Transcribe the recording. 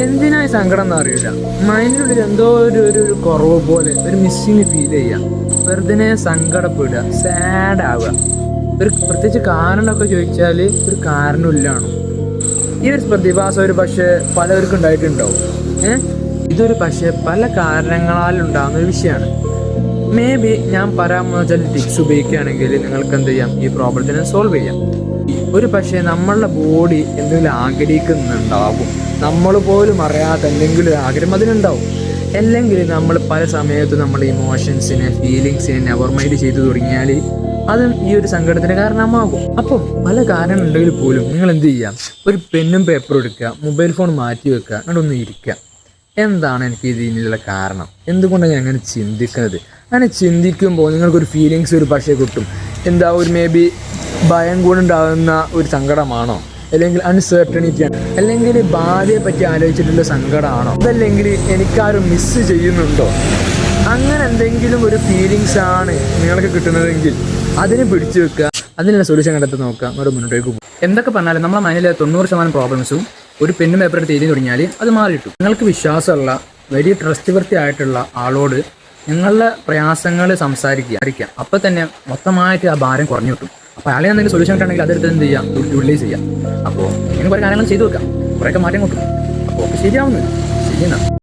എന്തിനാ ഈ സങ്കടം എന്ന് അറിയില്ല. മൈൻഡിനുള്ളിൽ എന്തോ ഒരു കുറവ് പോലെ ഒരു മിസ്സിങ് ഫീൽ ചെയ്യാം. വെറുതെ സങ്കടപ്പെടുക, സാഡ് ആവുക. ഒരു പ്രത്യേകിച്ച് കാരണമൊക്കെ ചോദിച്ചാൽ ഒരു കാരണമില്ലാണോ? ഈ ഒരു പ്രതിഭാസം ഒരു പക്ഷേ പലർക്കും ഉണ്ടായിട്ടുണ്ടാവും. ഇതൊരു പക്ഷേ പല കാരണങ്ങളാൽ ഉണ്ടാകുന്ന ഒരു വിഷയമാണ്. മേ ബി ഞാൻ പറയാമെന്ന് വെച്ചാൽ ടിപ്സ് ഉപയോഗിക്കുകയാണെങ്കിൽ നിങ്ങൾക്ക് എന്ത് ചെയ്യാം, ഈ പ്രോബ്ലത്തിനെ സോൾവ് ചെയ്യാം. ഒരു പക്ഷേ നമ്മളുടെ ബോഡി എന്തെങ്കിലും ആഗ്രഹിക്കുന്നുണ്ടാകും, നമ്മൾ പോലും അറിയാത്ത എന്തെങ്കിലും ആഗ്രഹം അതിനുണ്ടാവും. അല്ലെങ്കിൽ നമ്മൾ പല സമയത്തും നമ്മുടെ ഇമോഷൻസിനെ, ഫീലിങ്സിനെ നെവർ മൈൻഡ് ചെയ്തു തുടങ്ങിയാൽ അതും ഈ ഒരു സങ്കടത്തിന് കാരണമാകും. അപ്പം പല കാരണം ഉണ്ടെങ്കിൽ പോലും നിങ്ങൾ എന്ത് ചെയ്യാം, ഒരു പെന്നും പേപ്പറും എടുക്കുക, മൊബൈൽ ഫോൺ മാറ്റി വെക്കുക, അങ്ങോട്ടൊന്ന് ഇരിക്കുക. എന്താണ് എനിക്ക് ഇതിനുള്ള കാരണം, എന്തുകൊണ്ടാണ് ഞാൻ അങ്ങനെ ചിന്തിക്കുന്നത്? അങ്ങനെ ചിന്തിക്കുമ്പോൾ നിങ്ങൾക്കൊരു ഫീലിങ്സ് ഒരു പക്ഷേ കിട്ടും. എന്താ, ഒരു മേ ബി ഭയം കൊണ്ടുണ്ടാകുന്ന ഒരു സങ്കടമാണോ, അല്ലെങ്കിൽ അൺസെർട്ടണിറ്റിയാണ്, അല്ലെങ്കിൽ ഭാര്യയെ പറ്റി ആലോചിച്ചിട്ടുള്ള സങ്കടമാണോ, അതല്ലെങ്കിൽ എനിക്കാരും മിസ്സ് ചെയ്യുന്നുണ്ടോ, അങ്ങനെ എന്തെങ്കിലും ഒരു ഫീലിങ്സ് ആണ് നിങ്ങൾക്ക് കിട്ടുന്നതെങ്കിൽ അതിനെ പിടിച്ചു വെക്കുക, അതിനുള്ള സൊല്യൂഷൻ കണ്ടെത്തി നോക്കുക, അങ്ങോട്ട് മുന്നോട്ടേക്ക് പോകും. എന്തൊക്കെ പറഞ്ഞാലും നമ്മളെ മൈൻഡിലെ 90% പ്രോബ്ലംസും ഒരു പെന്നും പേപ്പർ എടുത്ത് എഴുതി തുടങ്ങിയാൽ അത് മാറിയിട്ടു. നിങ്ങൾക്ക് വിശ്വാസമുള്ള വെരി ട്രസ്റ്റ് വർത്തി ആയിട്ടുള്ള ആളോട് നിങ്ങളുടെ പ്രയാസങ്ങൾ സംസാരിക്കുക. അപ്പോൾ തന്നെ മൊത്തമായിട്ട് ആ ഭാരം കുറഞ്ഞു കിട്ടും. അപ്പോൾ അയാളെ എന്തെങ്കിലും സൊല്യൂഷൻ കിട്ടുകയാണെങ്കിൽ അതെടുത്ത് എന്ത് ചെയ്യാം, യൂട്ടിലൈസ് ചെയ്യാം. അപ്പോൾ ഇങ്ങനെ കുറേ കാര്യങ്ങൾ ചെയ്തു വെക്കാം, കുറേയൊക്കെ മാറ്റം കിട്ടും. അപ്പോൾ ശരിയാവുന്നത് ശരിയെന്നാണ്.